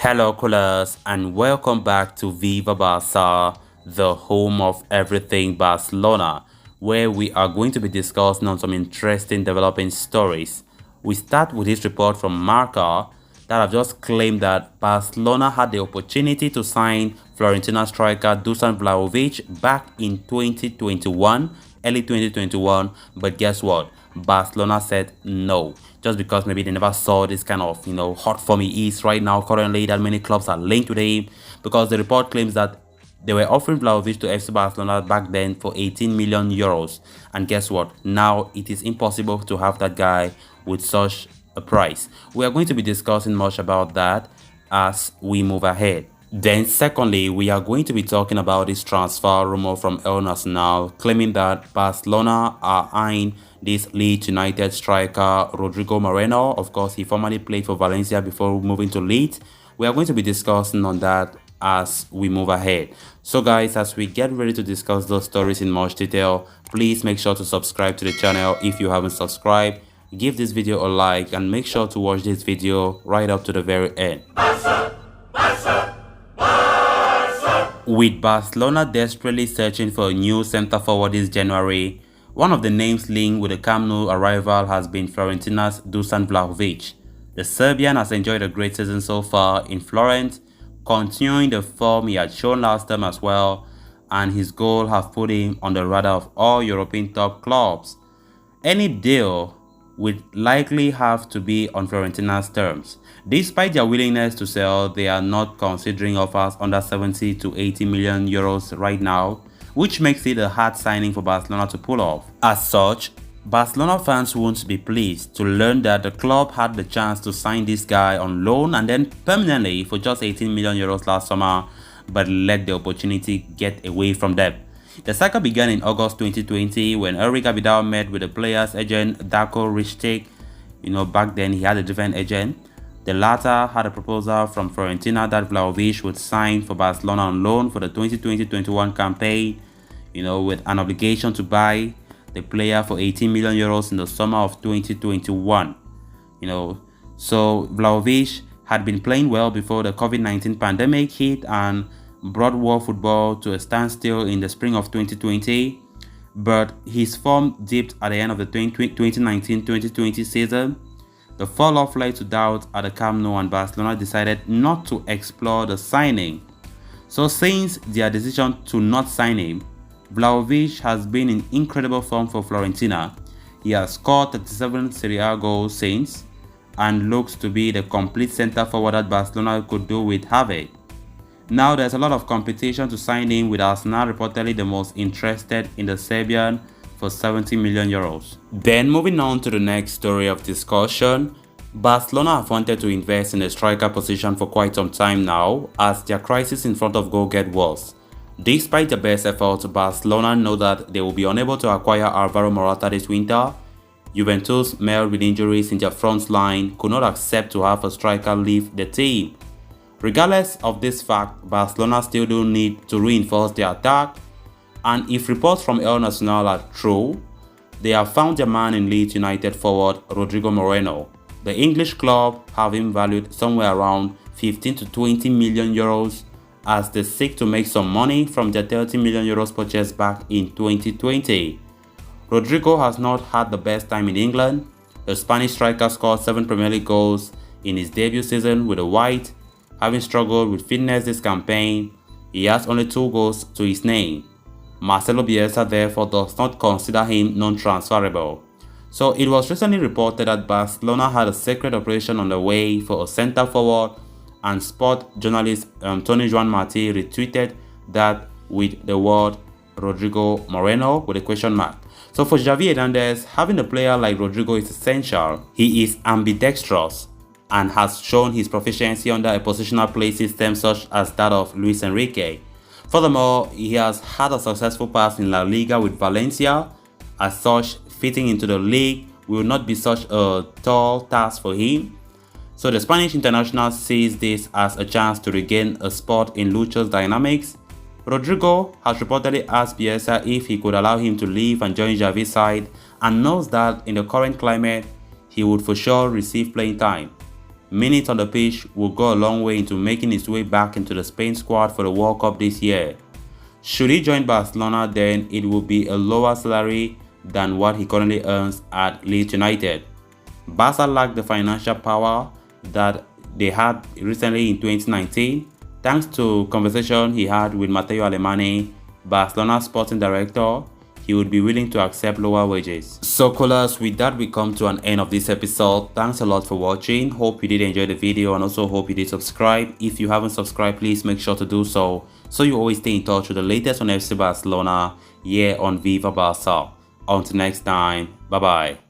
Hello, coolers, and welcome back to Viva Barça, the home of everything Barcelona, where we are going to be discussing on some interesting developing stories. We start with this report from Marca that have just claimed that Barcelona had the opportunity to sign Fiorentina striker Dusan Vlahovic back in 2021, early 2021, but guess what? Barcelona said no, just because maybe they never saw this kind of hot form he is right now currently, that many clubs are linked with him, because the report claims that they were offering Vlahovic to FC Barcelona back then for 18 million euros, and guess what? Now it is impossible to have that guy with such a price. We are going to be discussing much about that as we move ahead. Then secondly, we are going to be talking about this transfer rumor from El Nacional claiming that Barcelona are eyeing this Leeds United striker Rodrigo Moreno. Of course, he formerly played for Valencia before moving to Leeds. We are going to be discussing on that as we move ahead. So guys, as we get ready to discuss those stories in much detail, please make sure to subscribe to the channel if you haven't subscribed. Give this video a like and make sure to watch this video right up to the very end. Barça, Barça. With Barcelona desperately searching for a new centre-forward this January, one of the names linked with the Camp Nou arrival has been Fiorentina's Dusan Vlahovic. The Serbian has enjoyed a great season so far in Florence, continuing the form he had shown last time as well, and his goal have put him on the radar of all European top clubs. Any deal would likely have to be on Fiorentina's terms. Despite their willingness to sell, they are not considering offers under 70 to 80 million euros right now, which makes it a hard signing for Barcelona to pull off. As such, Barcelona fans won't be pleased to learn that the club had the chance to sign this guy on loan and then permanently for just 18 million euros last summer, but let the opportunity get away from them. The saga began in August 2020 when Eric Abidal met with the player's agent Darko Richtich. Back then he had a different agent. The latter had a proposal from Fiorentina that Vlahovic would sign for Barcelona on loan for the 2020-21 campaign, with an obligation to buy the player for 18 million euros in the summer of 2021. So Vlahovic had been playing well before the COVID-19 pandemic hit and brought world football to a standstill in the spring of 2020, but his form dipped at the end of the 2019-2020 season. The fall-off led to doubt at the Camp Nou, and Barcelona decided not to explore the signing. So since their decision to not sign him, Vlahovic has been in incredible form for Fiorentina. He has scored 37 Serie A goals since, and looks to be the complete centre-forward that Barcelona could do with Javi. Now there's a lot of competition to sign him, with Arsenal reportedly the most interested in the Serbian for 70 million euros. Then moving on to the next story of discussion, Barcelona have wanted to invest in the striker position for quite some time now, as their crisis in front of goal get worse. Despite their best efforts, Barcelona know that they will be unable to acquire Alvaro Morata this winter. Juventus, met with injuries in their front line, could not accept to have a striker leave the team. Regardless of this fact, Barcelona still do need to reinforce their attack, and if reports from El Nacional are true, they have found their man in Leeds United forward Rodrigo Moreno. The English club have him valued somewhere around 15 to 20 million euros as they seek to make some money from their 30 million euros purchase back in 2020. Rodrigo has not had the best time in England. The Spanish striker scored 7 Premier League goals in his debut season with the White. Having struggled with fitness this campaign, he has only 2 goals to his name. Marcelo Bielsa therefore does not consider him non-transferable. So it was recently reported that Barcelona had a secret operation on the way for a centre-forward, and sport journalist Tony Juan Martí retweeted that with the word Rodrigo Moreno with a question mark. So for Xavi Hernandez, having a player like Rodrigo is essential. He is ambidextrous and has shown his proficiency under a positional play system such as that of Luis Enrique. Furthermore, he has had a successful past in La Liga with Valencia. As such, fitting into the league will not be such a tall task for him. So the Spanish international sees this as a chance to regain a spot in Lucho's dynamics. Rodrigo has reportedly asked Bielsa if he could allow him to leave and join Xavi's side, and knows that in the current climate, he would for sure receive playing time. minutes on the pitch will go a long way into making his way back into the Spain squad for the World Cup this year. Should he join Barcelona, then it will be a lower salary than what he currently earns at Leeds United. Barca lacked the financial power that they had recently in 2019. Thanks to conversation he had with Matteo Alemany, Barcelona's sporting director, he would be willing to accept lower wages. So callers, with that we come to an end of this episode. Thanks a lot for watching. Hope you did enjoy the video and also hope you did subscribe. If you haven't subscribed, please make sure to do so you always stay in touch with the latest on FC Barcelona here on Viva Barça. Until next time, bye bye.